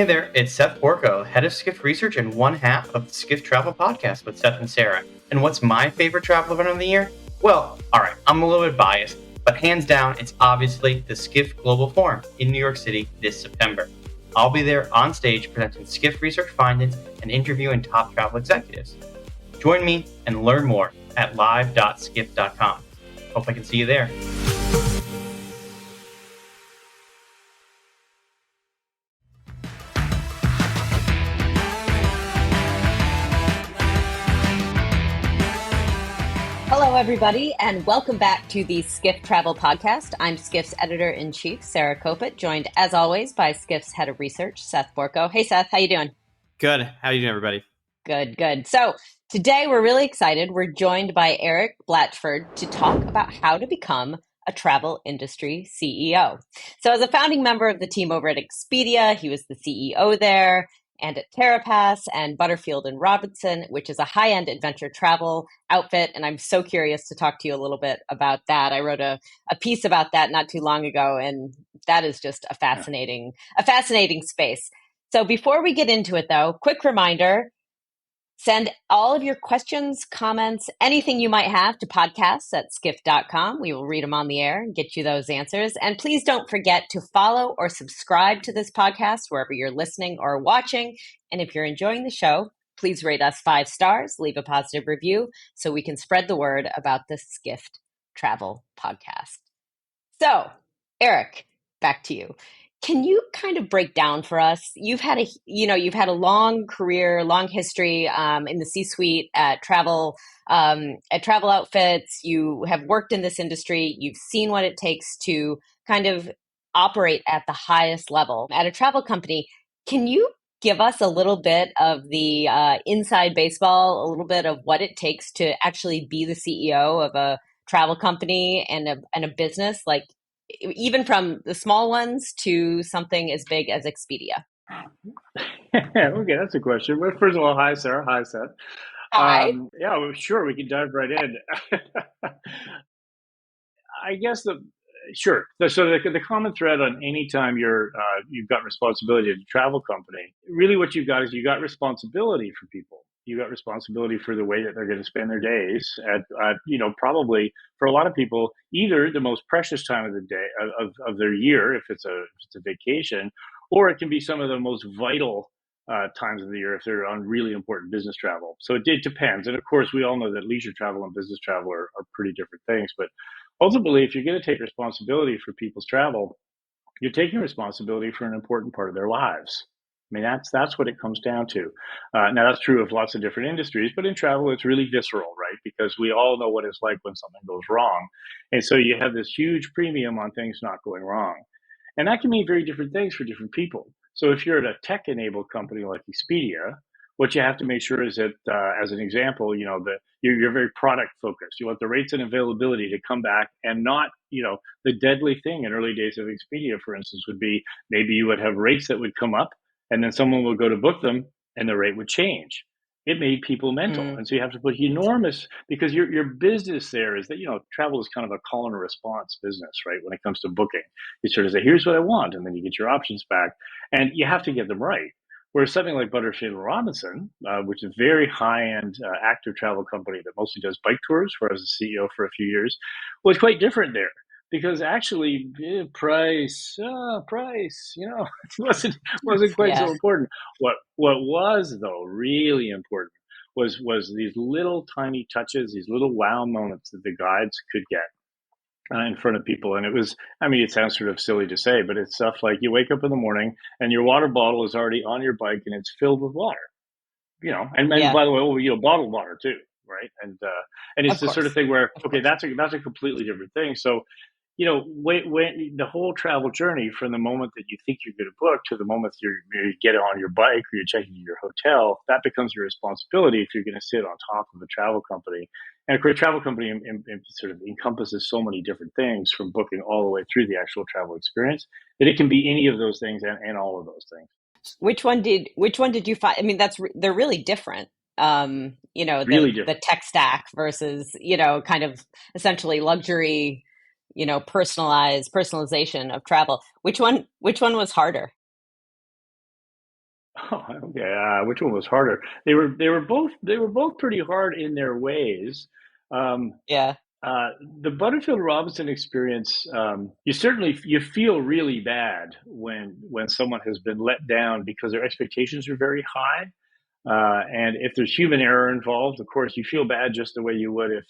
Hey there, it's Seth Borko, head of Skift Research and one half of the Skift Travel Podcast with Seth and Sarah. And what's my favorite travel event of the year? Well, alright, I'm a little bit biased, but hands down, it's obviously the Skift Global Forum in New York City this September. I'll be there on stage presenting Skift research findings and interviewing top travel executives. Join me and learn more at live.skift.com. Hope I can see you there. Hello, everybody, and welcome back to the Skift Travel Podcast. I'm Skift's editor-in-chief, Sarah Kopit, joined, as always, by Skift's head of research, Seth Borko. Hey, Seth, how you doing? Good. How you doing, everybody? Good. So today we're really excited. We're joined by Erik Blachford to talk about how to become a travel industry CEO. So as a founding member of the team over at Expedia, he was the CEO there, and at Terrapass and Butterfield and Robinson, which is a high-end adventure travel outfit. And I'm so curious to talk to you a little bit about that. I wrote a piece about that not too long ago, and that is just a fascinating space. So before we get into it, though, quick reminder, send all of your questions, comments, anything you might have to podcasts@skift.com. We will read them on the air and get you those answers. And please don't forget to follow or subscribe to this podcast wherever you're listening or watching. And if you're enjoying the show, please rate us 5 stars, leave a positive review so we can spread the word about the Skift Travel Podcast. So, Erik, back to you. Can you kind of break down for us? You've had a long career, long history in the C-suite at travel outfits. You have worked in this industry. You've seen what it takes to kind of operate at the highest level at a travel company. Can you give us a little bit of the inside baseball, a little bit of what it takes to actually be the CEO of a travel company and a business, like even from the small ones to something as big as Expedia? Okay, that's a question. Well, first of all, hi, Sarah. Hi, Seth. Hi. Yeah, well, sure, we can dive right in. I guess sure. So the common thread on any time you've got responsibility at a travel company, really what you've got is you got responsibility for people. You got responsibility for the way that they're going to spend their days at probably for a lot of people, either the most precious time of the day of their year, if it's a vacation, or it can be some of the most vital times of the year if they're on really important business travel. So it depends. And of course, we all know that leisure travel and business travel are pretty different things. But ultimately, if you're going to take responsibility for people's travel, you're taking responsibility for an important part of their lives. I mean, that's what it comes down to. Now, that's true of lots of different industries, but in travel, it's really visceral, right? Because we all know what it's like when something goes wrong. And so you have this huge premium on things not going wrong. And that can mean very different things for different people. So if you're at a tech-enabled company like Expedia, what you have to make sure is that, as an example, that you're very product focused. You want the rates and availability to come back, and not, the deadly thing in early days of Expedia, for instance, would be maybe you would have rates that would come up, and then someone would go to book them, and the rate would change. It made people mental. And so you have to put because your business there is that, travel is kind of a call and response business, right? When it comes to booking, you sort of say, here's what I want. And then you get your options back, and you have to get them right. Whereas something like Butterfield Robinson, which is a very high-end active travel company that mostly does bike tours, where I was the CEO for a few years, was quite different there. Because actually, price, wasn't quite so important. What was, though, really important was these little tiny touches, these little wow moments that the guides could get in front of people. And it sounds sort of silly to say, but it's stuff like you wake up in the morning and your water bottle is already on your bike and it's filled with water, and by the way, bottled water too, right? And it's the sort of thing where, okay, that's a completely different thing. So, when the whole travel journey from the moment that you think you're going to book to the moment you get on your bike or you're checking into your hotel, that becomes your responsibility if you're going to sit on top of a travel company. And of course, travel company sort of encompasses so many different things, from booking all the way through the actual travel experience, that it can be any of those things and all of those things. Which one did you find? I mean, they're really different. Really different. The tech stack versus, kind of essentially luxury, personalization of travel. Which one was harder? Oh, okay. Which one was harder? They were both pretty hard in their ways. Um, Yeah. the Butterfield Robinson experience, you feel really bad when someone has been let down because their expectations are very high, and if there's human error involved, of course, you feel bad just the way you would if.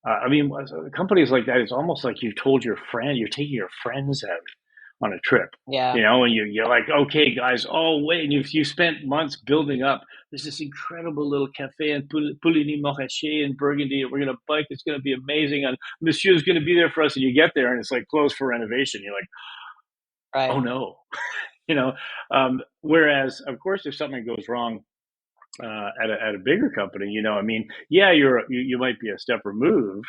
I mean, companies like that, it's almost like you've told your friend, you're taking your friends out on a trip, Yeah. and you're like, okay, guys, oh, wait, and you spent months building up. There's this incredible little cafe in Pouligny-Morachet in Burgundy. We're going to bike. It's going to be amazing. And Monsieur's going to be there for us. And you get there and it's like closed for renovation. You're like, oh, Right. no. you know, whereas, of course, if something goes wrong, at a bigger company, I mean, yeah, you might be a step removed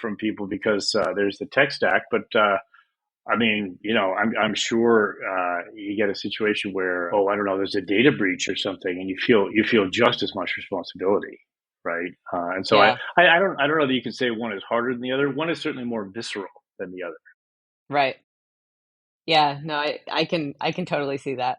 from people because there's the tech stack, but I mean, I'm sure you get a situation where, oh, I don't know, there's a data breach or something, and you feel just as much responsibility, right? And so Yeah. I don't know that you can say one is harder than the other. One is certainly more visceral than the other. Right. Yeah. No, I can totally see that.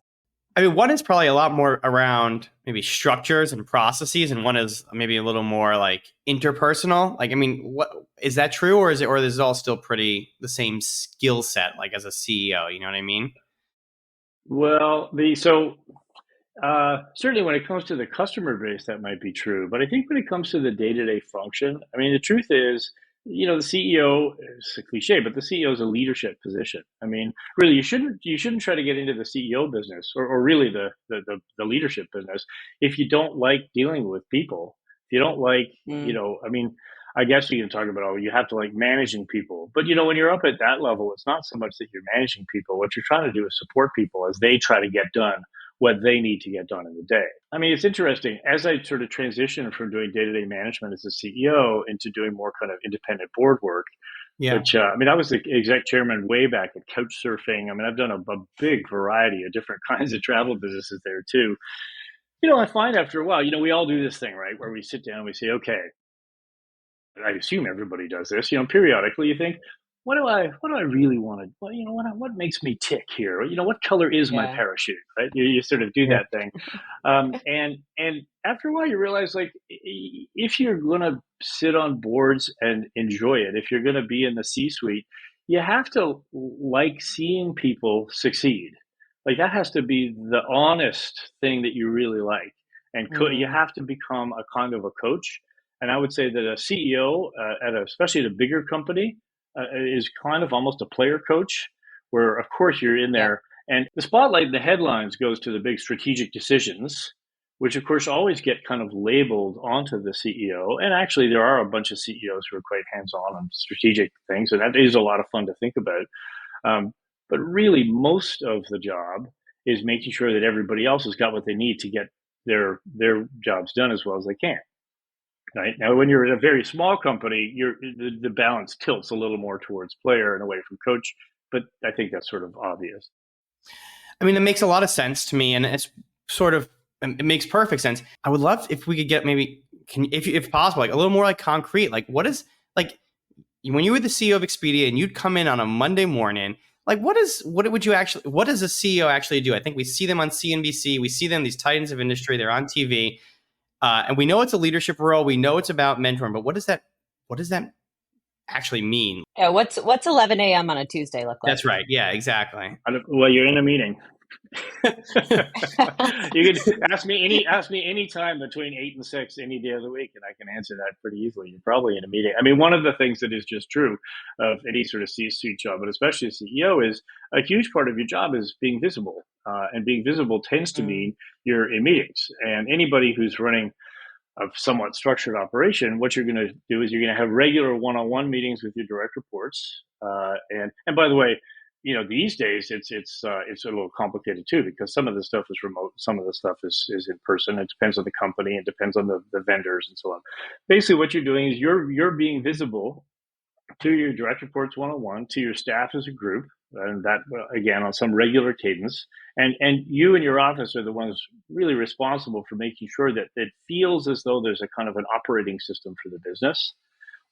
I mean, one is probably a lot more around maybe structures and processes, and one is maybe a little more like interpersonal. Like, I mean, what is that true, or is it all still pretty the same skill set, like as a CEO? You know what I mean? Well, certainly when it comes to the customer base, that might be true. But I think when it comes to the day-to-day function, I mean, the truth is, the CEO is a cliche, but the CEO is a leadership position. I mean, really, you shouldn't try to get into the CEO business or really the leadership business if you don't like dealing with people. If you don't like, Mm, I mean, I guess you can talk about, oh, you have to like managing people. But when you're up at that level, it's not so much that you're managing people. What you're trying to do is support people as they try to get done what they need to get done in the day. I mean, it's interesting. As I sort of transitioned from doing day-to-day management as a CEO into doing more kind of independent board work, Yeah. which, I mean, I was the exec chairman way back at Couchsurfing. I mean, I've done a big variety of different kinds of travel businesses there too. I find after a while, we all do this thing, right? Where we sit down and we say, okay, I assume everybody does this, periodically you think, what do I really want to, what makes me tick here? What color is my yeah. parachute, right? You sort of do Yeah. that thing. And after a while you realize, like, if you're going to sit on boards and enjoy it, if you're going to be in the C-suite, you have to like seeing people succeed. Like, that has to be the honest thing that you really like. And you Mm, have to become a kind of a coach. And I would say that a CEO, especially at a bigger company, is kind of almost a player coach, where of course you're in yep. there, and the spotlight and the headlines goes to the big strategic decisions, which of course always get kind of labeled onto the CEO. And actually, there are a bunch of CEOs who are quite hands-on on strategic things, and that is a lot of fun to think about. Um, but really, most of the job is making sure that everybody else has got what they need to get their jobs done as well as they can. Right now, when you're in a very small company, the balance tilts a little more towards player and away from coach. But I think that's sort of obvious. I mean, it makes a lot of sense to me, and it makes perfect sense. I would love if we could get maybe, if possible, like a little more like concrete. Like, what is like when you were the CEO of Expedia and you'd come in on a Monday morning? Like, what does a CEO actually do? I think we see them on CNBC, we see them, these titans of industry, they're on TV, and we know it's a leadership role, we know it's about mentoring, but what does that actually mean? Yeah. What's 11 a.m. on a Tuesday look like? That's right. Yeah, exactly. Well, you're in a meeting. You can ask me any time between 8 and 6 any day of the week, and I can answer that pretty easily. You're probably in a meeting. I mean, one of the things that is just true of any sort of C-suite job, but especially a CEO, is a huge part of your job is being visible, and being visible tends to Mm, mean you're in meetings. And anybody who's running a somewhat structured operation, what you're going to do is you're going to have regular one-on-one meetings with your direct reports. And by the way, these days it's a little complicated too, because some of the stuff is remote, some of the stuff is in person. It depends on the company, it depends on the vendors and so on. Basically, what you're doing is you're being visible to your direct reports one-on-one, to your staff as a group, and that again on some regular cadence. And you and your office are the ones really responsible for making sure that it feels as though there's a kind of an operating system for the business.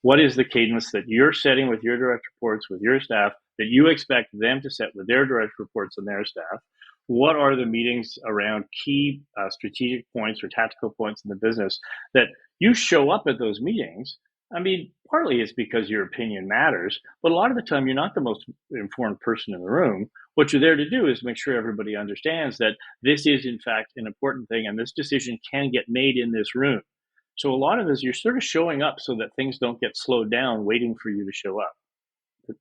What is the cadence that you're setting with your direct reports, with your staff, that you expect them to set with their direct reports and their staff? what are the meetings around key strategic points or tactical points in the business that you show up at those meetings. I mean, partly it's because your opinion matters, but a lot of the time you're not the most informed person in the room. What you're there to do is make sure everybody understands that this is, in fact, an important thing and this decision can get made in this room. So a lot of this, you're sort of showing up so that things don't get slowed down waiting for you to show up.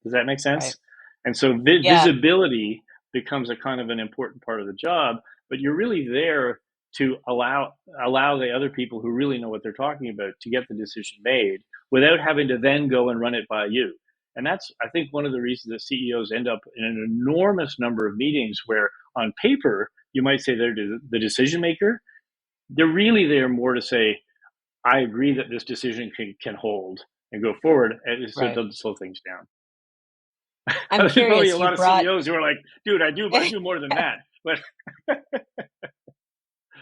Does that make Right. sense? And so Yeah. visibility becomes a kind of an important part of the job, but you're really there to allow the other people who really know what they're talking about to get the decision made without having to then go and run it by you. And that's, I think, one of the reasons that CEOs end up in an enormous number of meetings where on paper you might say they're the decision maker. They're really there more to say, I agree that this decision can hold and go forward, and so it Right. doesn't slow things down. I'm There's probably curious, a you lot of brought CEOs who are like, dude, I do more than that. But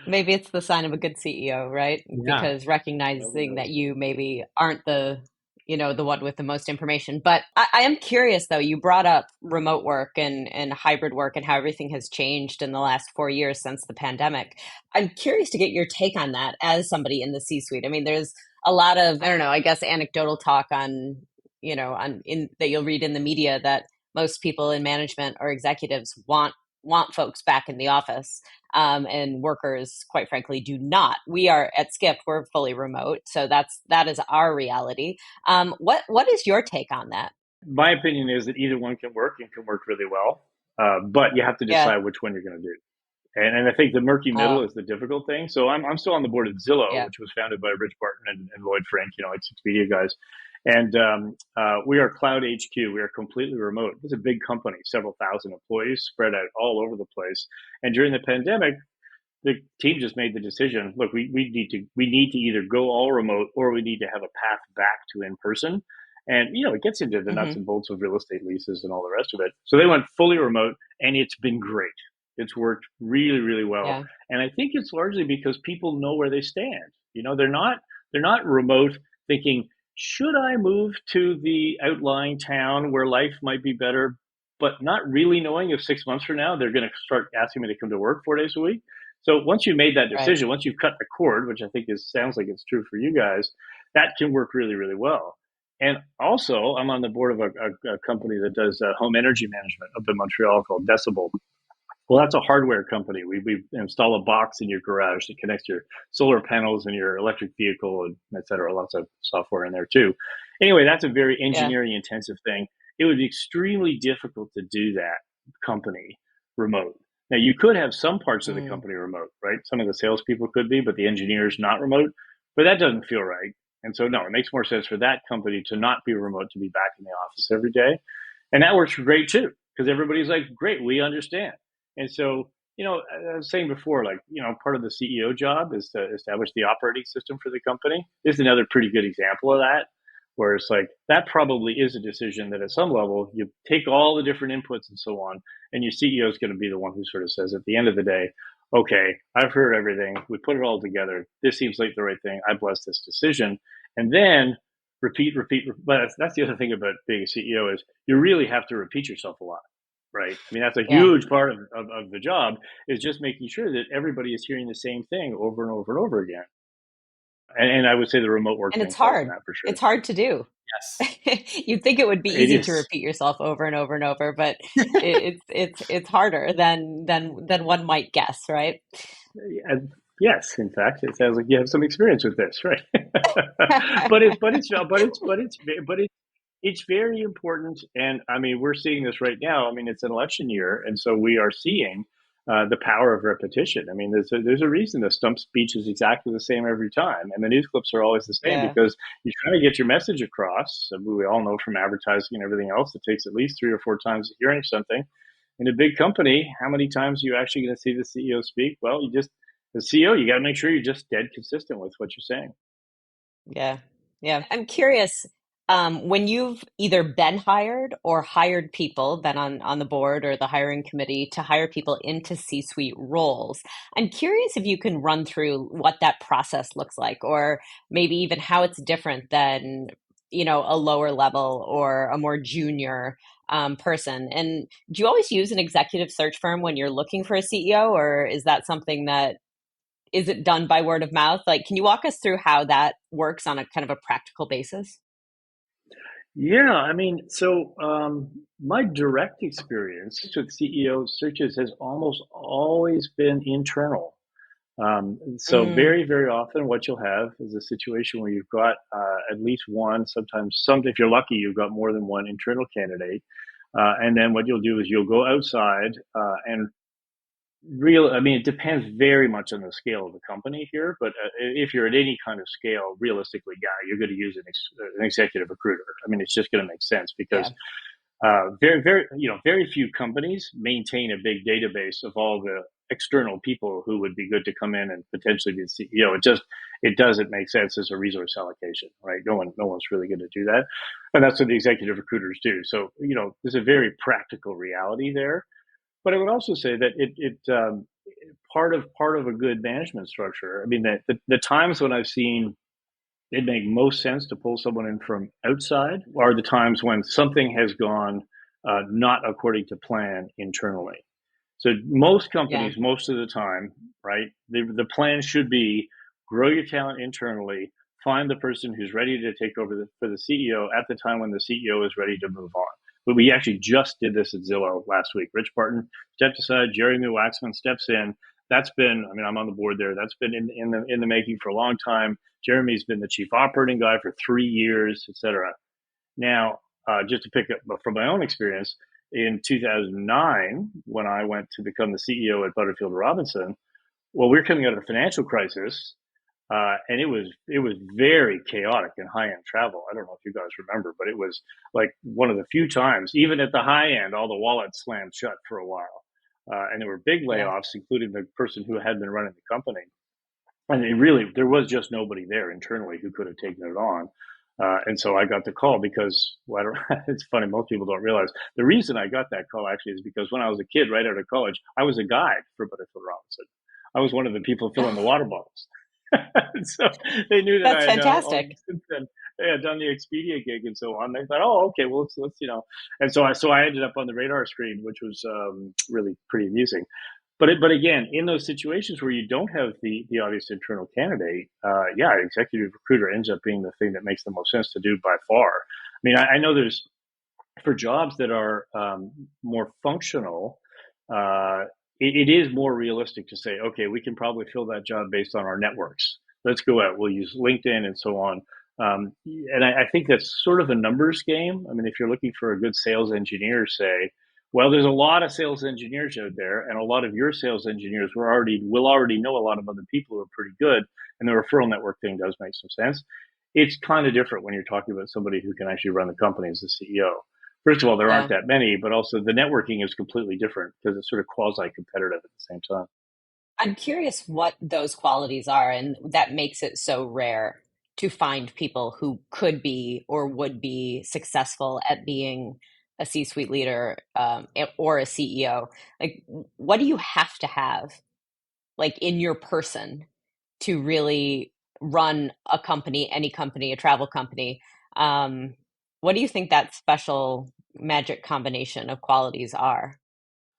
maybe it's the sign of a good CEO, right? yeah, Because who recognizing that knows? you maybe aren't the one with the most information. But I am curious though, you brought up remote work and hybrid work and how everything has changed in the last 4 years since the pandemic. I'm curious to get your take on that as somebody in the C-suite. I mean, there's a lot of, I don't know, I guess anecdotal talk on, on in that you'll read in the media that most people in management or executives want folks back in the office, and workers, quite frankly, do not. We are at Skift; we're fully remote, so that is our reality. What is your take on that? My opinion is that either one can work and can work really well, but you have to Yeah. decide which one you're going to do. And I think the murky middle Oh, is the difficult thing. So I'm still on the board of Zillow, yeah. which was founded by Rich Barton and Lloyd Frank, it's Expedia guys. And we are Cloud HQ. We are completely remote. It's a big company, several thousand employees spread out all over the place. And during the pandemic, the team just made the decision. Look, we need to either go all remote or we need to have a path back to in person. And it gets into the nuts Hmm. and bolts of real estate leases and all the rest of it. So they went fully remote, and it's been great. It's worked really, really well. Yeah. And I think it's largely because people know where they stand. They're not remote thinking, should I move to the outlying town where life might be better, but not really knowing if 6 months from now they're going to start asking me to come to work 4 days a week. So once you made that Right. decision, once you've cut the cord, which I think sounds like it's true for you guys, that can work really, really well. And also, I'm on the board of a company that does home energy management up in Montreal called Decibel. Well, that's a hardware company. We install a box in your garage that connects your solar panels and your electric vehicle, and et cetera. Lots of software in there too. Anyway, that's a very Yeah. engineering intensive thing. It would be extremely difficult to do that company remote. Now, you could have some parts of the Mm. company remote, right? Some of the salespeople could be, but the engineers not remote. But that doesn't feel right. And so, no, it makes more sense for that company to not be remote, to be back in the office every day. And that works great too, because everybody's like, great, we understand. And so, I was saying before, like, part of the CEO job is to establish the operating system for the company. This is another pretty good example of that, where it's like, that probably is a decision that at some level you take all the different inputs and so on, and your CEO is going to be the one who sort of says at the end of the day, okay, I've heard everything. We put it all together. This seems like the right thing. I bless this decision. And then repeat. But that's the other thing about being a CEO is you really have to repeat yourself a lot, right? I mean, that's a Yeah. huge part of the job, is just making sure that everybody is hearing the same thing over and over and over again. And I would say the remote work And thing it's falls in hard. that for sure. It's hard to do. Yes. You'd think it would be It easy to is. repeat yourself over and over and over, but it's harder than one might guess, right? Yes, in fact, it sounds like you have some experience with this, right? It's very important, and I mean, we're seeing this right now. I mean, it's an election year, and so we are seeing the power of repetition. I mean, there's a reason the stump speech is exactly the same every time, and the news clips are always the same Yeah. because you're trying to get your message across. We all know from advertising and everything else, it takes at least 3 or 4 times hearing something. In a big company, how many times are you actually going to see the CEO speak? Well, the CEO, you got to make sure you're just dead consistent with what you're saying. Yeah. Yeah. I'm curious, when you've either been hired or hired people, been on the board or the hiring committee to hire people into C-suite roles, I'm curious if you can run through what that process looks like, or maybe even how it's different than, a lower level or a more junior person. And do you always use an executive search firm when you're looking for a CEO, or is that something that is it done by word of mouth? Like, can you walk us through how that works on a kind of a practical basis? Yeah, I mean, so my direct experience with CEO searches has almost always been internal. So Mm, very, very often what you'll have is a situation where you've got at least one, sometimes some, if you're lucky, you've got more than one internal candidate. And then what you'll do is you'll go outside and I mean, it depends very much on the scale of the company here, but if you're at any kind of scale, realistically, yeah, you're going to use an executive recruiter. I mean, it's just going to make sense because yeah, very few companies maintain a big database of all the external people who would be good to come in and potentially be the CEO. It doesn't make sense as a resource allocation, right? No one's really going to do that, and that's what the executive recruiters do. So there's a very practical reality there. But I would also say that part of a good management structure. I mean, the times when I've seen it make most sense to pull someone in from outside are the times when something has gone not according to plan internally. So most yeah, companies, most of the time, right, the plan should be grow your talent internally, find the person who's ready to take over for the CEO at the time when the CEO is ready to move on. But we actually just did this at Zillow last week. Rich Barton stepped aside, Jeremy Waxman steps in. That's been, I mean, I'm on the board there. That's been in the making for a long time. Jeremy's been the chief operating guy for 3 years, et cetera. Now, just to pick up from my own experience, in 2009, when I went to become the CEO at Butterfield Robinson, well, we were coming out of the financial crisis, and it was very chaotic in high end travel. I don't know if you guys remember, but it was like one of the few times, even at the high end, all the wallets slammed shut for a while, and there were big yeah. layoffs, including the person who had been running the company. And there was just nobody there internally who could have taken it on. And so I got the call because, well, I don't, it's funny, most people don't realize the reason I got that call actually is because when I was a kid, right out of college, I was a guide for Butterfield Robinson. I was one of the people filling the water bottles. So they knew that I That's had fantastic. since then they had done the Expedia gig and so on. They thought, oh, okay, well, let's. And so I ended up on the radar screen, which was really pretty amusing. But again, in those situations where you don't have the obvious internal candidate, yeah, executive recruiter ends up being the thing that makes the most sense to do by far. I mean, I know there's for jobs that are more functional, it is more realistic to say, okay, we can probably fill that job based on our networks. Let's go out. We'll use LinkedIn and so on. And I think that's sort of a numbers game. I mean, if you're looking for a good sales engineer, say, well, there's a lot of sales engineers out there, and a lot of your sales engineers will already know a lot of other people who are pretty good, and the referral network thing does make some sense. It's kind of different when you're talking about somebody who can actually run the company as the CEO. First of all, there aren't Yeah. that many, but also the networking is completely different because it's sort of quasi competitive at the same time. I'm curious what those qualities are, and that makes it so rare to find people who could be or would be successful at being a C-suite leader or a CEO. Like, what do you have to have, like, in your person to really run a company, any company, a travel company? Um, what do you think that special magic combination of qualities are?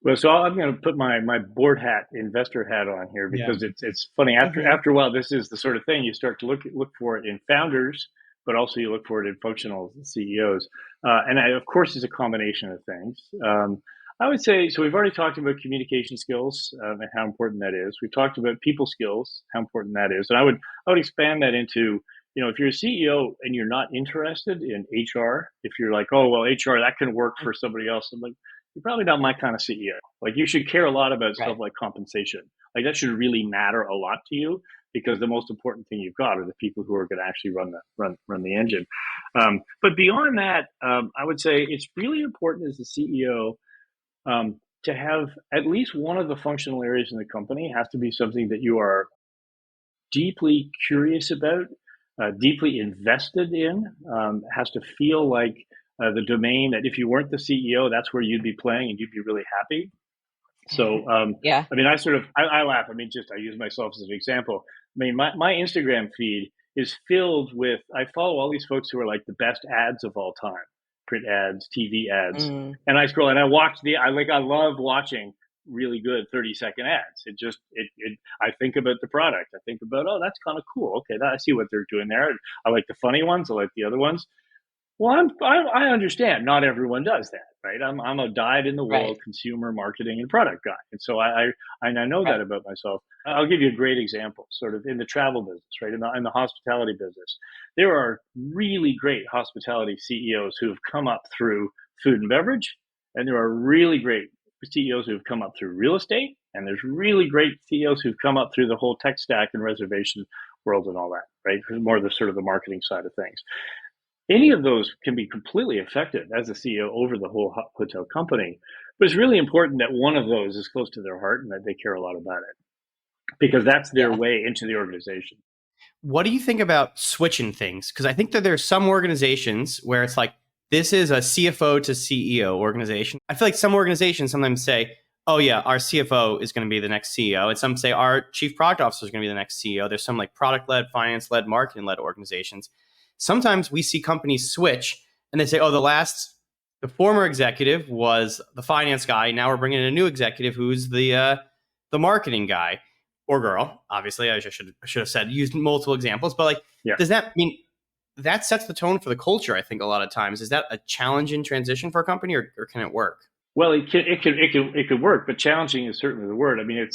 Well, so I'm going to put my board hat, investor hat on here Yeah. because it's funny. Hmm. After a while, this is the sort of thing you start to look for it in founders, but also you look for it in functional CEOs. Of course, it's a combination of things. I would say so. We've already talked about communication skills and how important that is. We've talked about people skills, how important that is, and I would expand that into if you're a CEO and you're not interested in HR, if you're like, oh well, HR that can work for somebody else, I'm like, you're probably not my kind of CEO. Like you should care a lot about stuff Right. like compensation. Like that should really matter a lot to you because the most important thing you've got are the people who are going to actually run the engine. But beyond that, I would say it's really important as the CEO to have at least one of the functional areas in the company have to be something that you are deeply curious about, deeply invested in, has to feel like the domain that if you weren't the CEO, that's where you'd be playing and you'd be really happy. So, Yeah. I mean, I laugh. I mean, just I use myself as an example. I mean, my Instagram feed is filled with, I follow all these folks who are like the best ads of all time, print ads, TV ads. Mm. And I scroll and I watch I love watching really good 30-second ads. I think about the product. I think about, oh, that's kind of cool. Okay, I see what they're doing there. I like the funny ones. I like the other ones. Well, I understand not everyone does that, right? I'm a dyed in the Right. wool consumer marketing and product guy, and so I know that Right. about myself. I'll give you a great example, sort of in the travel business, right? In the hospitality business, there are really great hospitality CEOs who have come up through food and beverage, and there are really great CEOs who have come up through real estate, and there's really great CEOs who've come up through the whole tech stack and reservation world and all that, right? More the sort of the marketing side of things. Any of those can be completely effective as a CEO over the whole hotel company. But it's really important that one of those is close to their heart and that they care a lot about it, because that's their Yeah. way into the organization. What do you think about switching things? Because I think that there's some organizations where it's like, this is a CFO to CEO organization. I feel like some organizations sometimes say, oh yeah, our CFO is going to be the next CEO. And some say our chief product officer is going to be the next CEO. There's some like product-led, finance-led, marketing-led organizations. Sometimes we see companies switch and they say, oh, the former executive was the finance guy. Now we're bringing in a new executive who's the marketing guy or girl. Obviously, I should have said used multiple examples, but like, Yeah. does that mean that sets the tone for the culture? I think a lot of times is that a challenging transition for a company, or can it work? Well, it could work, but challenging is certainly the word. I mean,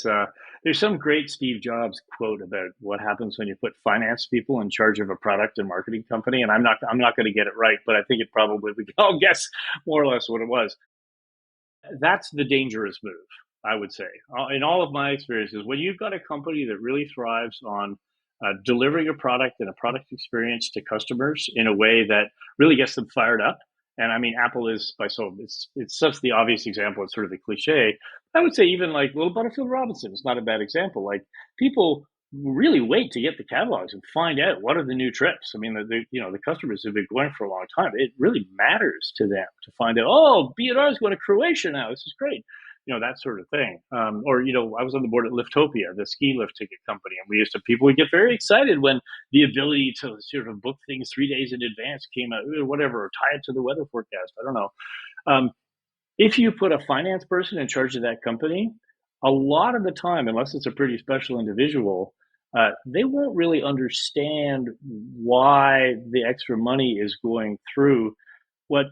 there's some great Steve Jobs quote about what happens when you put finance people in charge of a product and marketing company, and I'm not going to get it right, but I think we can all guess more or less what it was. That's the dangerous move, I would say. In all of my experiences, when you've got a company that really thrives on delivering a product and a product experience to customers in a way that really gets them fired up. And I mean, Apple is it's such the obvious example. It's sort of the cliche. I would say even like little Butterfield Robinson is not a bad example. Like people really wait to get the catalogs and find out what are the new trips. I mean, the customers have been going for a long time. It really matters to them to find out. Oh, B&R is going to Croatia now. This is great. That sort of thing. Or I was on the board at Liftopia, the ski lift ticket company, and people would get very excited when the ability to sort of book things 3 days in advance came out, or whatever, or tie it to the weather forecast. I don't know. If you put a finance person in charge of that company, a lot of the time, unless it's a pretty special individual, they won't really understand why the extra money is going through what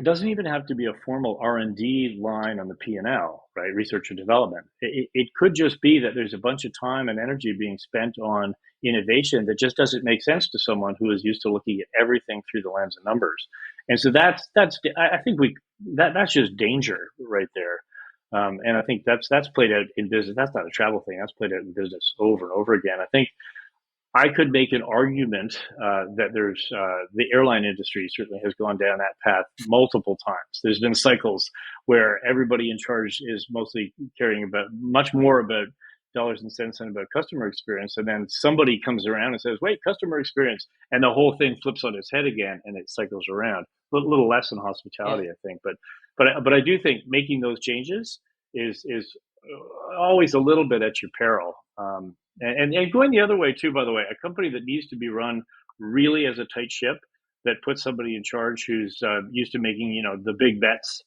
doesn't even have to be a formal R&D line on the P&L, right? Research and development. It could just be that there's a bunch of time and energy being spent on innovation that just doesn't make sense to someone who is used to looking at everything through the lens of numbers. And so I think that's just danger right there. And I think that's played out in business. That's not a travel thing. That's played out in business over and over again. I think I could make an argument that the airline industry certainly has gone down that path multiple times. There's been cycles where everybody in charge is mostly caring about much more about dollars and cents than about customer experience. And then somebody comes around and says, wait, customer experience. And the whole thing flips on its head again and it cycles around. A little less in hospitality, Yeah. I think. But I do think making those changes is always a little bit at your peril. And going the other way too, by the way, a company that needs to be run really as a tight ship that puts somebody in charge who's used to making, the big bets,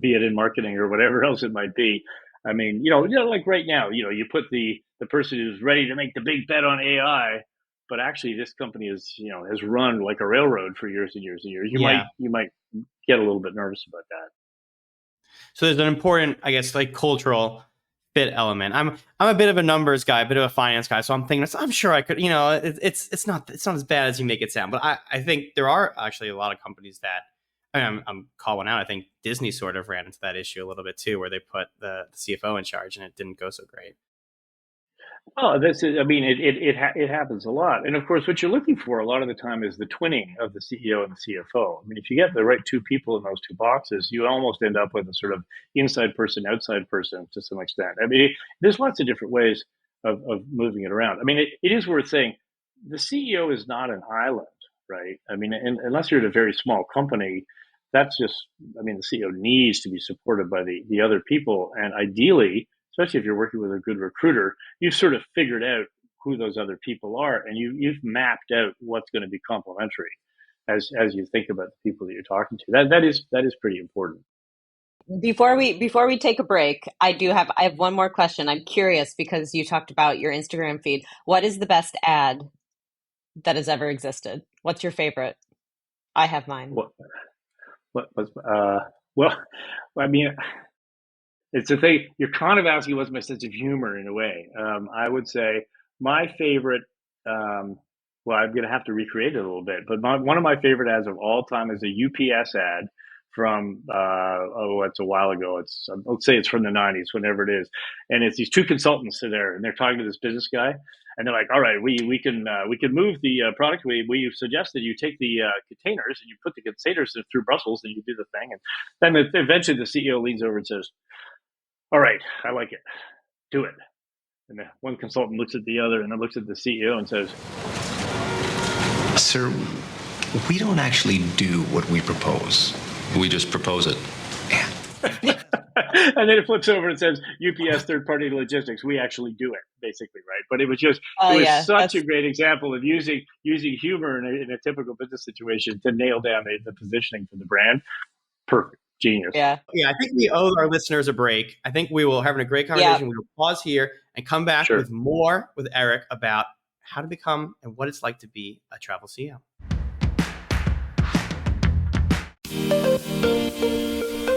be it in marketing or whatever else it might be. I mean, like right now, you put the person who's ready to make the big bet on AI, but actually this company has run like a railroad for years and years and years. You might get a little bit nervous about that. So there's an important, I guess, like cultural fit element. I'm a bit of a numbers guy, a bit of a finance guy, so I'm thinking I'm sure I could. It's not as bad as you make it sound, but I think there are actually a lot of companies that. I'm calling out. I think Disney sort of ran into that issue a little bit too, where they put the CFO in charge and it didn't go so great. Oh, it happens a lot. And of course, what you're looking for a lot of the time is the twinning of the CEO and the CFO. I mean, if you get the right two people in those two boxes, you almost end up with a sort of inside person, outside person to some extent. I mean, there's lots of different ways of moving it around. I mean, it is worth saying the CEO is not an island, right? I mean, unless you're at a very small company, the CEO needs to be supported by the other people. And ideally, especially if you're working with a good recruiter, you've sort of figured out who those other people are, and you've mapped out what's going to be complementary as you think about the people that you're talking to. That is pretty important. Before we take a break, I have one more question. I'm curious because you talked about your Instagram feed. What is the best ad that has ever existed? What's your favorite? I have mine. What was well, I mean, it's the thing. You're kind of asking what's my sense of humor in a way. I would say my favorite. Well, I'm going to have to recreate it a little bit, but one of my favorite ads of all time is a UPS ad from it's a while ago. It's let's say it's from the '90s, whenever it is, and it's these two consultants are there, and they're talking to this business guy, and they're like, "All right, we can move the product. We suggest that you take the containers and you put the containers through Brussels, and you do the thing." And then eventually the CEO leans over and says, "All right, I like it. Do it." And the one consultant looks at the other and then looks at the CEO and says, "Sir, we don't actually do what we propose. We just propose it." Yeah. And then it flips over and says, UPS third-party logistics. We actually do it, basically, right? But it was just, such a great example of using humor in a typical business situation to nail down the positioning for the brand. Perfect. Genius. Yeah, I think we owe our listeners a break. I think we will having a great conversation. We will pause here and come back with more with Erik about how to become and what it's like to be a travel CEO.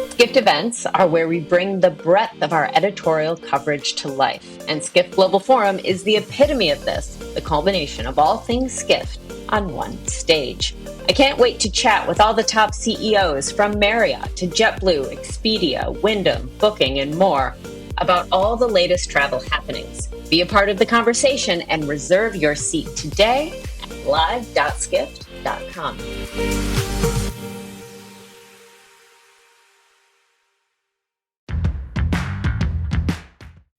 Skift events are where we bring the breadth of our editorial coverage to life. And Skift Global Forum is the epitome of this, the culmination of all things Skift on one stage. I can't wait to chat with all the top CEOs from Marriott to JetBlue, Expedia, Wyndham, Booking, and more about all the latest travel happenings. Be a part of the conversation and reserve your seat today at live.skift.com.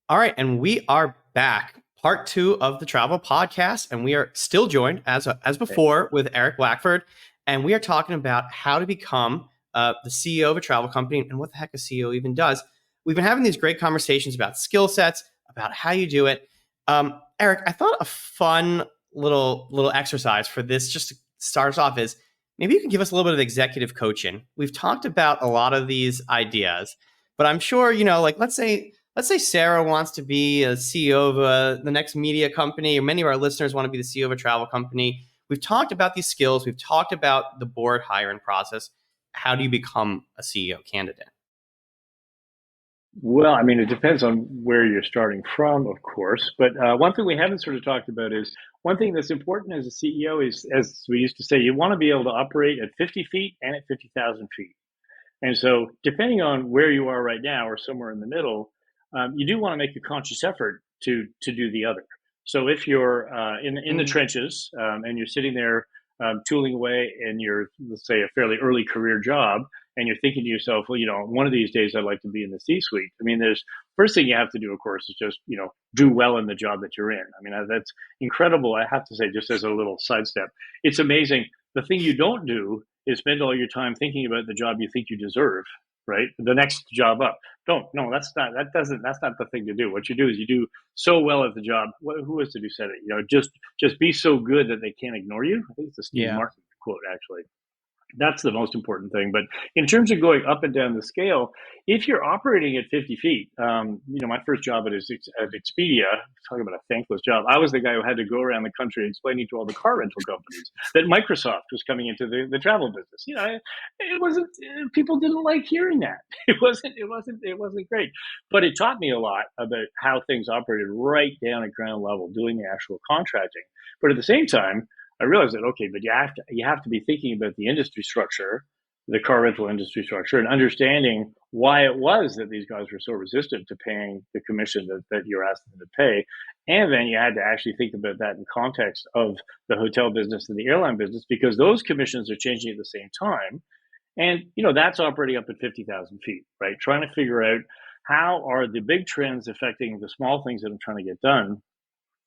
All right, and we are back. Part 2 of the travel podcast, and we are still joined as before with Erik Blachford, and we are talking about how to become the CEO of a travel company and what the heck a CEO even does. We've been having these great conversations about skill sets, about how you do it. Erik, I thought a fun little exercise for this, just to start us off, is maybe you can give us a little bit of executive coaching. We've talked about a lot of these ideas, but I'm sure, like let's say Sarah wants to be a CEO of the next media company, or many of our listeners want to be the CEO of a travel company. We've talked about these skills. We've talked about the board hiring process. How do you become a CEO candidate? Well, I mean, it depends on where you're starting from, of course. But one thing we haven't sort of talked about is one thing that's important as a CEO is, as we used to say, you want to be able to operate at 50 feet and at 50,000 feet. And so depending on where you are right now or somewhere in the middle, you do want to make a conscious effort to do the other. So if you're in the trenches and you're sitting there tooling away in your, let's say, a fairly early career job, and you're thinking to yourself, well, one of these days I'd like to be in the C-suite. I mean, there's first thing you have to do, of course, is just, do well in the job that you're in. I mean, that's incredible. I have to say, just as a little sidestep, it's amazing. The thing you don't do is spend all your time thinking about the job you think you deserve, right? The next job up. That's not the thing to do. What you do is you do so well at the job. Who was it who said it? Just be so good that they can't ignore you. I think it's a Steve Martin quote, actually. That's the most important thing. But in terms of going up and down the scale, if you're operating at 50 feet, my first job at Expedia, talking about a thankless job, I was the guy who had to go around the country explaining to all the car rental companies that Microsoft was coming into the travel business. It wasn't, people didn't like hearing that. It wasn't great. But it taught me a lot about how things operated right down at ground level, doing the actual contracting. But at the same time, I realized that, okay, but you have to be thinking about the industry structure, the car rental industry structure, and understanding why it was that these guys were so resistant to paying the commission that you're asking them to pay. And then you had to actually think about that in context of the hotel business and the airline business, because those commissions are changing at the same time. And, that's operating up at 50,000 feet, right? Trying to figure out how are the big trends affecting the small things that I'm trying to get done.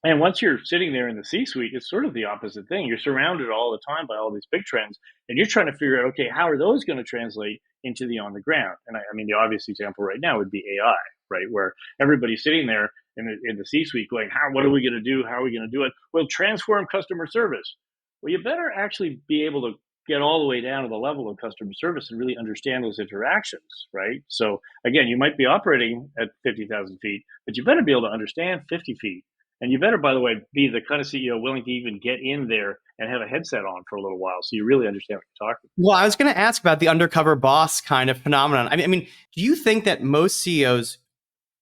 And once you're sitting there in the C-suite, it's sort of the opposite thing. You're surrounded all the time by all these big trends, and you're trying to figure out, okay, how are those going to translate into the on the ground? And I mean, the obvious example right now would be AI, right? Where everybody's sitting there in the C-suite going, what are we going to do? How are we going to do it? Well, transform customer service. Well, you better actually be able to get all the way down to the level of customer service and really understand those interactions, right? So again, you might be operating at 50,000 feet, but you better be able to understand 50 feet. And you better, by the way, be the kind of CEO willing to even get in there and have a headset on for a little while so you really understand what you're talking about. Well, I was going to ask about the undercover boss kind of phenomenon. I mean, do you think that most CEOs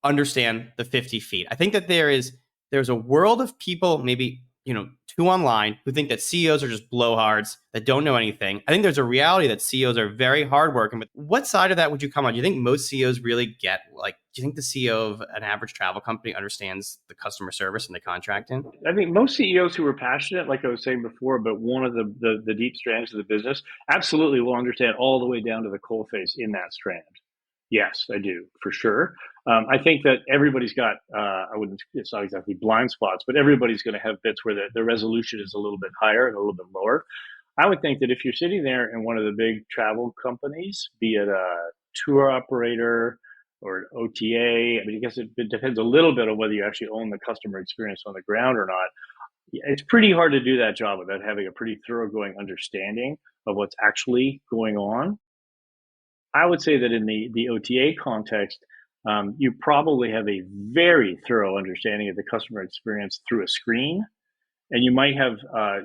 understand the 50 feet? I think that there's a world of people, maybe, two online, who think that CEOs are just blowhards that don't know anything. I think there's a reality that CEOs are very hardworking. But what side of that would you come on? Do you think most CEOs really get, do you think the CEO of an average travel company understands the customer service and the contracting? I think most CEOs who are passionate, like I was saying before, about one of the deep strands of the business, absolutely will understand all the way down to the coalface in that strand. Yes, I do, for sure. I think that everybody's got, it's not exactly blind spots, but everybody's going to have bits where the resolution is a little bit higher and a little bit lower. I would think that if you're sitting there in one of the big travel companies, be it a tour operator or an OTA, I mean, I guess it depends a little bit on whether you actually own the customer experience on the ground or not. It's pretty hard to do that job without having a pretty thoroughgoing understanding of what's actually going on. I would say that in the OTA context, you probably have a very thorough understanding of the customer experience through a screen, and you might have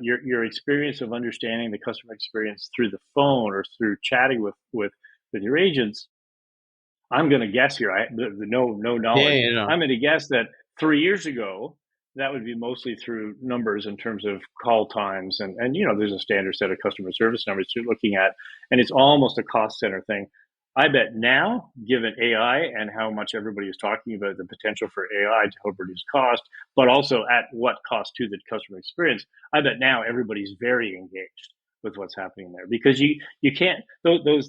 your experience of understanding the customer experience through the phone or through chatting with your agents. I'm going to guess here. No knowledge. Yeah. I'm going to guess that 3 years ago, that would be mostly through numbers in terms of call times, and there's a standard set of customer service numbers you're looking at, and it's almost a cost center thing. I bet now, given AI and how much everybody is talking about the potential for AI to help reduce cost, but also at what cost to the customer experience, I bet now everybody's very engaged with what's happening there, because you can't those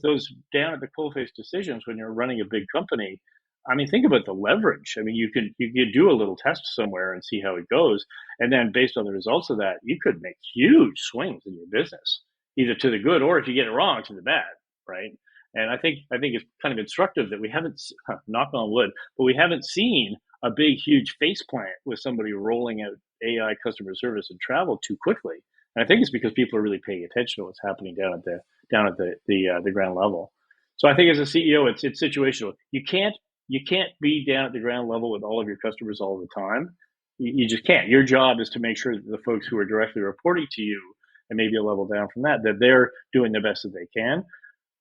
down at the coalface decisions when you're running a big company. I mean, think about the leverage. I mean, you could do a little test somewhere and see how it goes, and then based on the results of that, you could make huge swings in your business, either to the good or, if you get it wrong, to the bad, right? And I think it's kind of instructive that we haven't, knock on wood, but we haven't seen a big, huge faceplant with somebody rolling out AI customer service and travel too quickly. And I think it's because people are really paying attention to what's happening down at the ground level. So I think as a CEO, it's situational. You can't be down at the ground level with all of your customers all the time. You just can't. Your job is to make sure that the folks who are directly reporting to you, and maybe a level down from that they're doing the best that they can.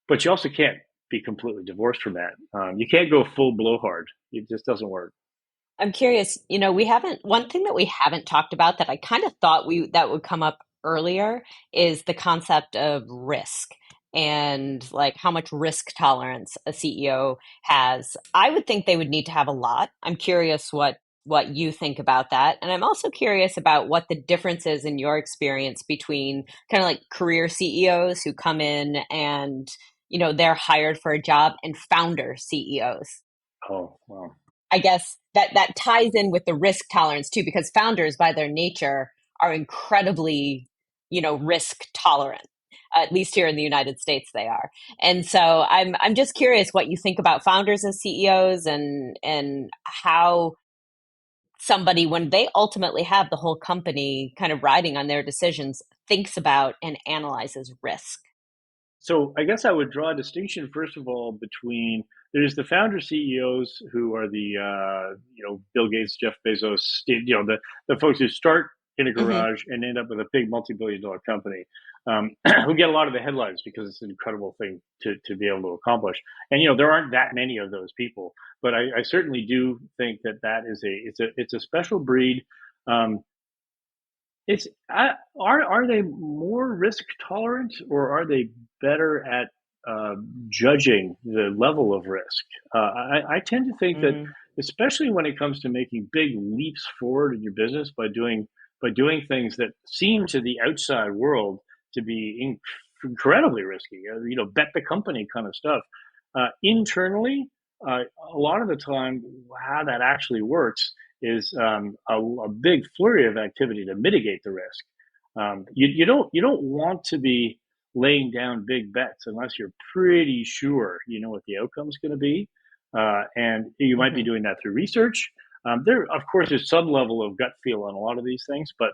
But you also can't be completely divorced from that. You can't go full blowhard. It just doesn't work. I'm curious, one thing that we haven't talked about that I kind of thought that would come up earlier is the concept of risk and like how much risk tolerance a CEO has. I would think they would need to have a lot. I'm curious what you think about that. And I'm also curious about what the difference is in your experience between kind of like career CEOs who come in and, they're hired for a job, and founder CEOs. Oh, wow. I guess that ties in with the risk tolerance too, because founders by their nature are incredibly, risk tolerant. At least here in the United States, they are. And so I'm just curious what you think about founders as CEOs and how somebody, when they ultimately have the whole company kind of riding on their decisions, thinks about and analyzes risk. So I guess I would draw a distinction, first of all, between there's the founder CEOs who are the Bill Gates, Jeff Bezos, the folks who start in a garage and end up with a big multi-billion-dollar company, who get a lot of the headlines because it's an incredible thing to be able to accomplish. And there aren't that many of those people, but I certainly do think that it's a special breed. Are they more risk tolerant, or are they better at judging the level of risk? I tend to think that, especially when it comes to making big leaps forward in your business by doing things that seem to the outside world to be incredibly risky, bet the company kind of stuff. Internally, a lot of the time, how that actually works is a big flurry of activity to mitigate the risk. You don't want to be laying down big bets unless you're pretty sure you know what the outcome is going to be, and you might be doing that through research. There, of course, there's some level of gut feel on a lot of these things, but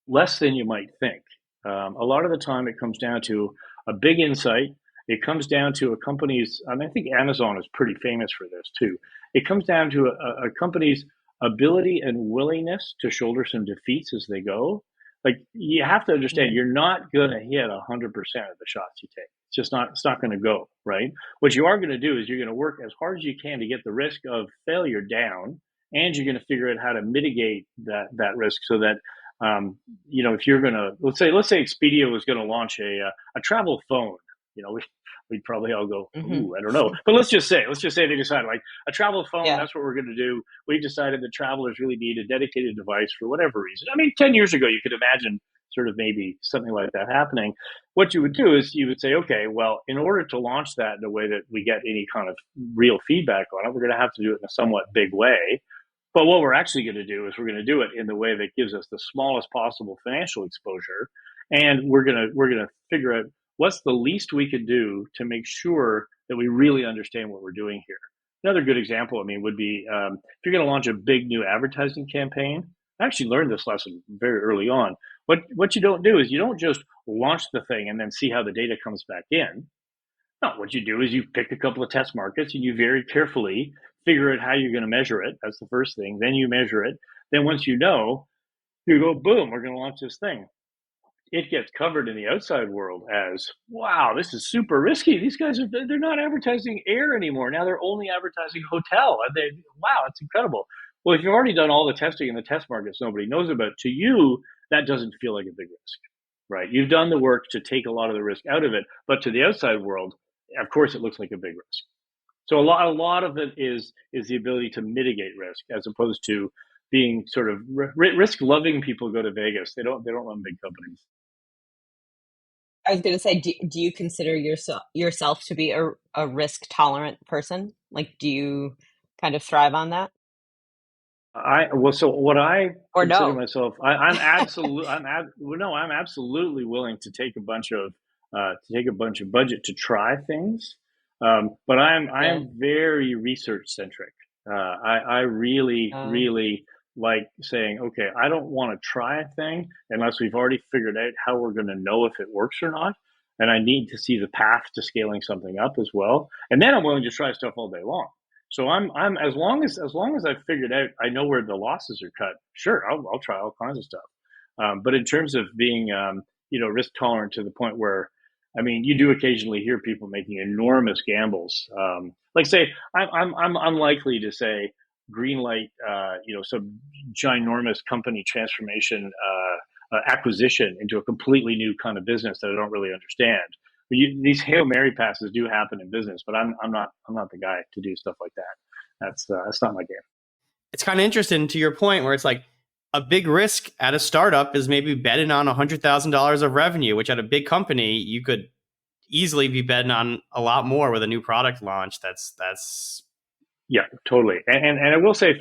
less than you might think. A lot of the time, it comes down to a big insight. It comes down to a company's, I think Amazon is pretty famous for this too. It comes down to a company's ability and willingness to shoulder some defeats as they go. Like, you have to understand, you're not going to hit 100% of the shots you take. It's not going to go, right? What you are going to do is you're going to work as hard as you can to get the risk of failure down, and you're going to figure out how to mitigate that risk so that, if you're going to, let's say Expedia was going to launch a travel phone, we'd probably all go, ooh, I don't know. But let's just say they decided, like, a travel phone, that's what we're going to do. We've decided that travelers really need a dedicated device for whatever reason. I mean, 10 years ago, you could imagine sort of maybe something like that happening. What you would do is you would say, okay, well, in order to launch that in a way that we get any kind of real feedback on it, we're going to have to do it in a somewhat big way. But what we're actually going to do is we're going to do it in the way that gives us the smallest possible financial exposure. And we're going to figure out what's the least we could do to make sure that we really understand what we're doing here. Another good example, would be if you're going to launch a big new advertising campaign. I actually learned this lesson very early on. What you don't do is you don't just launch the thing and then see how the data comes back in. No, what you do is you pick a couple of test markets and you very carefully figure out how you're going to measure it. That's the first thing. Then you measure it. Then once you know, you go, boom, we're going to launch this thing. It gets covered in the outside world as, wow, this is super risky. These guys they're not advertising air anymore. Now they're only advertising hotel. Wow, it's incredible. Well, if you've already done all the testing in the test markets nobody knows about, to you, that doesn't feel like a big risk, right? You've done the work to take a lot of the risk out of it, but to the outside world, of course, it looks like a big risk. So a lot of it is the ability to mitigate risk, as opposed to being sort of risk-loving people go to Vegas. They don't run big companies. I was going to say, do you consider yourself to be a risk-tolerant person? Like, do you kind of thrive on that? So what I or consider no? myself, I'm absolutely willing to take a bunch of budget to try things, but I'm very research centric. I really like saying, okay, I don't want to try a thing unless we've already figured out how we're going to know if it works or not, and I need to see the path to scaling something up as well, and then I'm willing to try stuff all day long. So I'm as long as I've figured out, I know where the losses are cut. Sure, I'll try all kinds of stuff. But in terms of being risk tolerant to the point where, you do occasionally hear people making enormous gambles. Like, say, I'm unlikely to say green light some ginormous company transformation acquisition into a completely new kind of business that I don't really understand. These Hail Mary passes do happen in business, but I'm not the guy to do stuff like that. That's not my game. It's kind of interesting to your point where it's like a big risk at a startup is maybe betting on $100,000 of revenue, which at a big company you could easily be betting on a lot more with a new product launch. That's yeah, totally. And I will say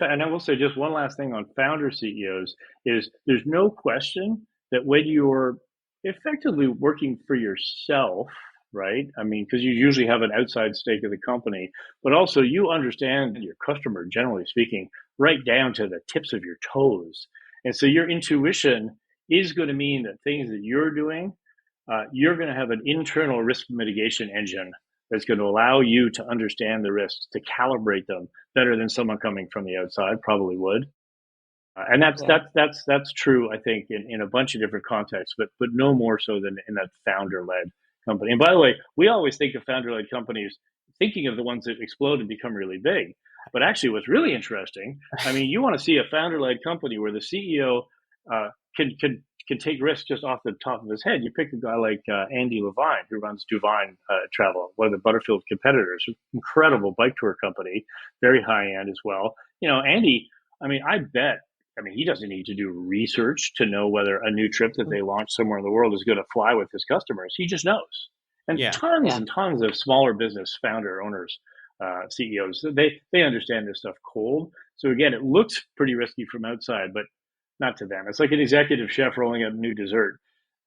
just one last thing on founder CEOs is there's no question that when you're effectively working for yourself, right? Because you usually have an outside stake of the company, but also you understand your customer, generally speaking, right down to the tips of your toes. And so your intuition is going to mean that things that you're doing, you're going to have an internal risk mitigation engine that's going to allow you to understand the risks, to calibrate them better than someone coming from the outside probably would. And that's true, I think, in a bunch of different contexts, but no more so than in that founder-led company. And by the way, we always think of founder-led companies thinking of the ones that explode and become really big. But actually, what's really interesting, you want to see a founder-led company where the CEO can take risks just off the top of his head. You pick a guy like Andy Levine, who runs Duvine Travel, one of the Butterfield competitors, incredible bike tour company, very high end as well. Andy, I bet, he doesn't need to do research to know whether a new trip that they launch somewhere in the world is going to fly with his customers. He just knows. And tons and tons of smaller business founder owners, CEOs, they understand this stuff cold. So again, it looks pretty risky from outside, but not to them. It's like an executive chef rolling out a new dessert.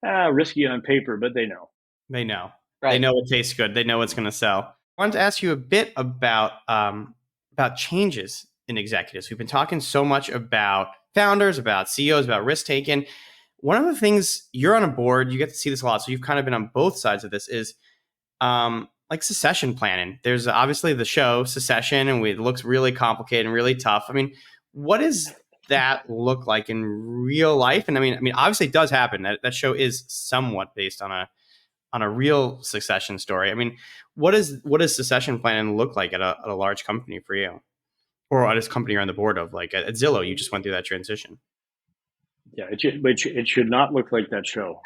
Risky on paper, but they know. They know. Right. They know it tastes good. They know it's going to sell. I wanted to ask you a bit about changes in executives. We've been talking so much about founders, about CEOs, about risk taking. One of the things, you're on a board, you get to see this a lot, so you've kind of been on both sides of this, is like succession planning. There's obviously the show Succession, and it looks really complicated and really tough. I mean, what does that look like in real life? And I mean, obviously it does happen. That show is somewhat based on a real succession story. I mean, what does succession planning look like at a large company for you, or at a company you're on the board of? Like at Zillow, you just went through that transition. Yeah, it should not look like that show.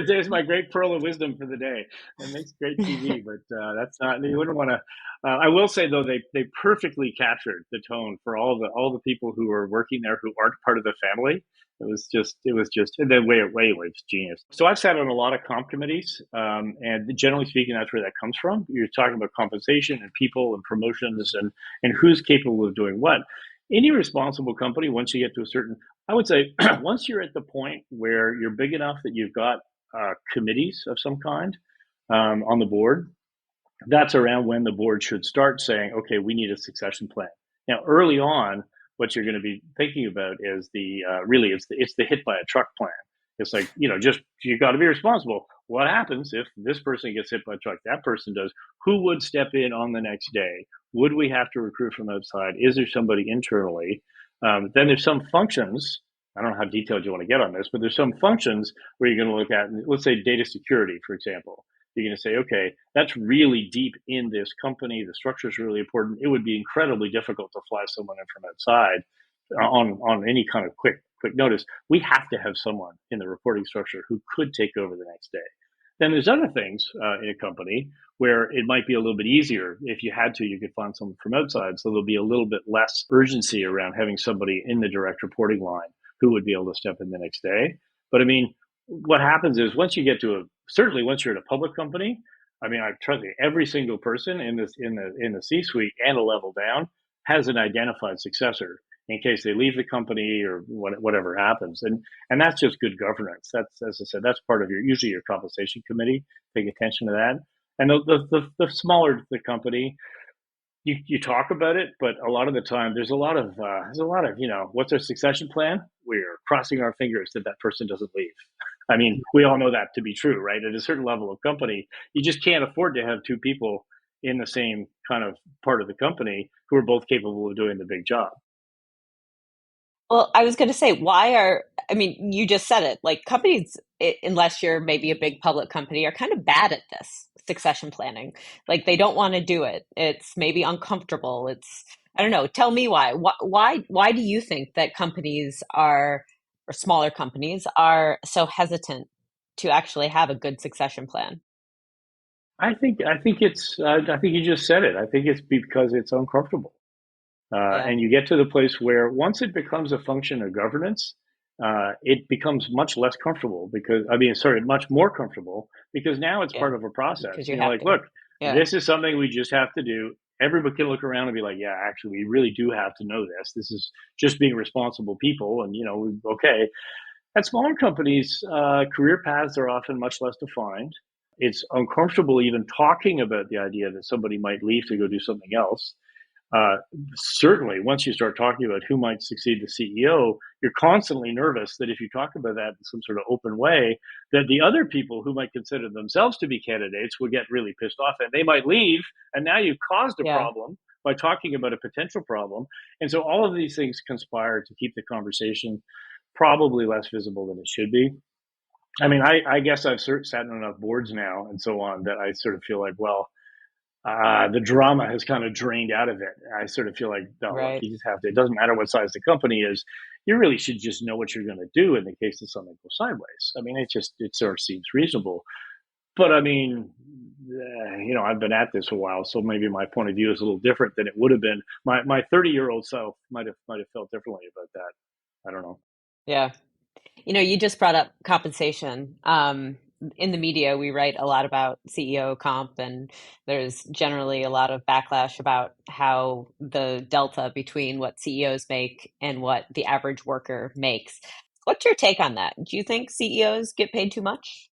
There's my great pearl of wisdom for the day. It makes great TV, but that's not. You wouldn't want to. I will say though, they perfectly captured the tone for all the people who are working there who aren't part of the family. It was just the way it was genius. So I've sat on a lot of comp committees, and generally speaking, that's where that comes from. You're talking about compensation and people and promotions and who's capable of doing what. Any responsible company, once you get to a certain, I would say, once you're at the point where you're big enough that you've got committees of some kind on the board, that's around when the board should start saying, okay, we need a succession plan. Now, early on, what you're going to be thinking about is it's the hit by a truck plan. It's like, just you got to be responsible. What happens if this person gets hit by a truck? That person does. Who would step in on the next day? Would we have to recruit from outside? Is there somebody internally? Then there's some functions. I don't know how detailed you want to get on this, but there's some functions where you're going to look at, let's say data security, for example. You're going to say, okay, that's really deep in this company. The structure is really important. It would be incredibly difficult to fly someone in from outside on any kind of quick notice. We have to have someone in the reporting structure who could take over the next day. Then there's other things in a company where it might be a little bit easier. If you had to, you could find someone from outside. So there'll be a little bit less urgency around having somebody in the direct reporting line who would be able to step in the next day. But I mean, what happens is once you get to certainly once you're at a public company, I mean, I trust you, every single person in the C-suite and a level down has an identified successor in case they leave the company or whatever happens. And that's just good governance. That's, as I said, that's part of usually your compensation committee, paying attention to that. And the smaller the company, you talk about it, but a lot of the time there's a lot of what's our succession plan? We're crossing our fingers that person doesn't leave. I mean, we all know that to be true, right? At a certain level of company, you just can't afford to have two people in the same kind of part of the company who are both capable of doing the big job. Well, I was going to say, you just said it, like companies, unless you're maybe a big public company, are kind of bad at this succession planning. Like they don't want to do it. It's maybe uncomfortable. I don't know. Tell me why. Why do you think that or smaller companies are so hesitant to actually have a good succession plan? I think you just said it. I think it's because it's uncomfortable. And you get to the place where once it becomes a function of governance, it becomes much less comfortable much more comfortable because now it's part of a process. This is something we just have to do. Everybody can look around and be like, yeah, actually, we really do have to know this. This is just being responsible people. And, okay. At smaller companies, career paths are often much less defined. It's uncomfortable even talking about the idea that somebody might leave to go do something else. Certainly, once you start talking about who might succeed the CEO, you're constantly nervous that if you talk about that in some sort of open way, that the other people who might consider themselves to be candidates will get really pissed off and they might leave. And now you've caused a problem by talking about a potential problem. And so all of these things conspire to keep the conversation probably less visible than it should be. I mean, I guess I've sat on enough boards now and so on that I sort of feel like, well, the drama has kind of drained out of it. I sort of feel like, look, you just have to, it doesn't matter what size the company is. You really should just know what you're going to do in the case that something goes sideways. I mean, it sort of seems reasonable. But I mean, I've been at this a while, so maybe my point of view is a little different than it would have been. My 30-year-old self might have felt differently about that. I don't know. Yeah. You just brought up compensation. In the media, we write a lot about CEO comp, and there's generally a lot of backlash about how the delta between what CEOs make and what the average worker makes. What's your take on that? Do you think CEOs get paid too much?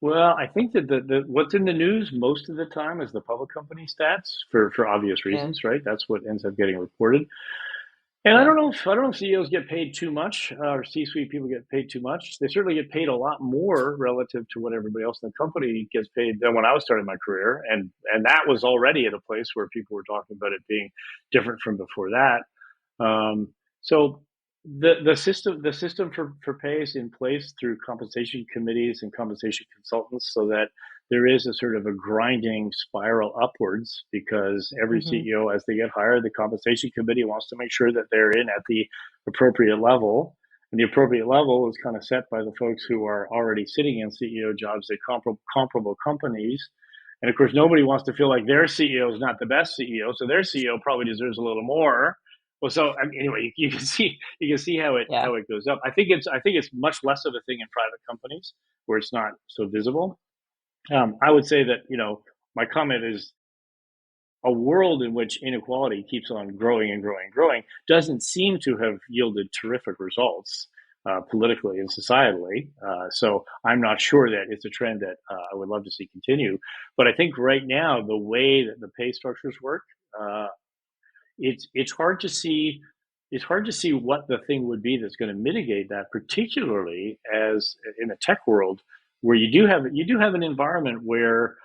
Well, I think that the what's in the news most of the time is the public company stats for obvious Yeah. reasons, right? That's what ends up getting reported. And Yeah. I don't know if CEOs get paid too much, or C-suite people get paid too much. They certainly get paid a lot more relative to what everybody else in the company gets paid than when I was starting my career, and that was already at a place where people were talking about it being different from before that. So the system for pay is in place through compensation committees and compensation consultants, so that there is a sort of a grinding spiral upwards, because every Mm-hmm. CEO, as they get hired, the compensation committee wants to make sure that they're in at the appropriate level. And the appropriate level is kind of set by the folks who are already sitting in CEO jobs at comparable companies. And of course, nobody wants to feel like their CEO is not the best CEO, so their CEO probably deserves a little more. Well, so I mean, anyway, you can see how it Yeah. goes up. I think it's much less of a thing in private companies where it's not so visible. I would say that my comment is a world in which inequality keeps on growing and growing and growing doesn't seem to have yielded terrific results politically and societally. So I'm not sure that it's a trend that I would love to see continue. But I think right now the way that the pay structures work, it's hard to see. It's hard to see what the thing would be that's going to mitigate that, particularly as in a tech world where you do have an environment where,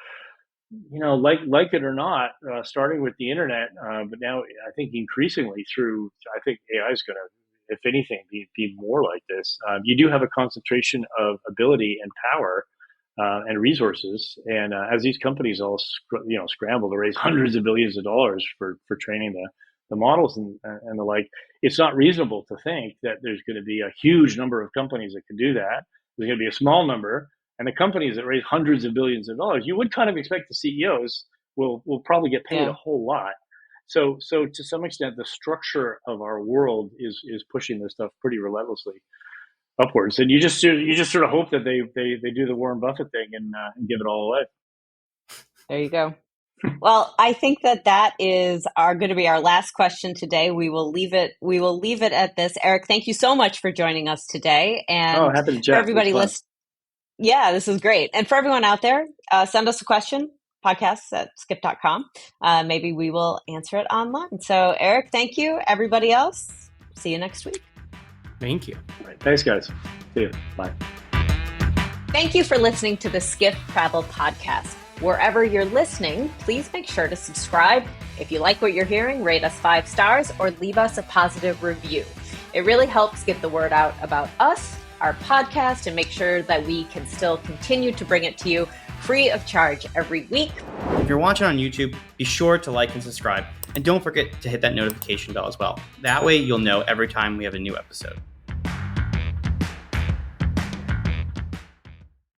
like it or not, starting with the internet, but now I think increasingly through, I think AI is going to, if anything, be more like this. You do have a concentration of ability and power and resources, and as these companies all scramble to raise hundreds of billions of dollars for training the models and the like, it's not reasonable to think that there's going to be a huge number of companies that can do that. There's going to be a small number. And the companies that raise hundreds of billions of dollars, you would kind of expect the CEOs will probably get paid a whole lot. So to some extent, the structure of our world is pushing this stuff pretty relentlessly upwards. And you just sort of hope that they do the Warren Buffett thing and give it all away. There you go. Well, I think that is going to be our last question today. We will leave it at this. Eric, thank you so much for joining us today. And happy to chat. for everybody listening. Yeah, this is great. And for everyone out there, send us a question, podcasts@skift.com. Maybe we will answer it online. So, Eric, thank you. Everybody else, see you next week. Thank you. All right, thanks, guys. See you. Bye. Thank you for listening to the Skift Travel Podcast. Wherever you're listening, please make sure to subscribe. If you like what you're hearing, rate us 5 stars or leave us a positive review. It really helps get the word out about us, our podcast, and make sure that we can still continue to bring it to you free of charge every week. If you're watching on YouTube, be sure to like and subscribe. And don't forget to hit that notification bell as well. That way you'll know every time we have a new episode.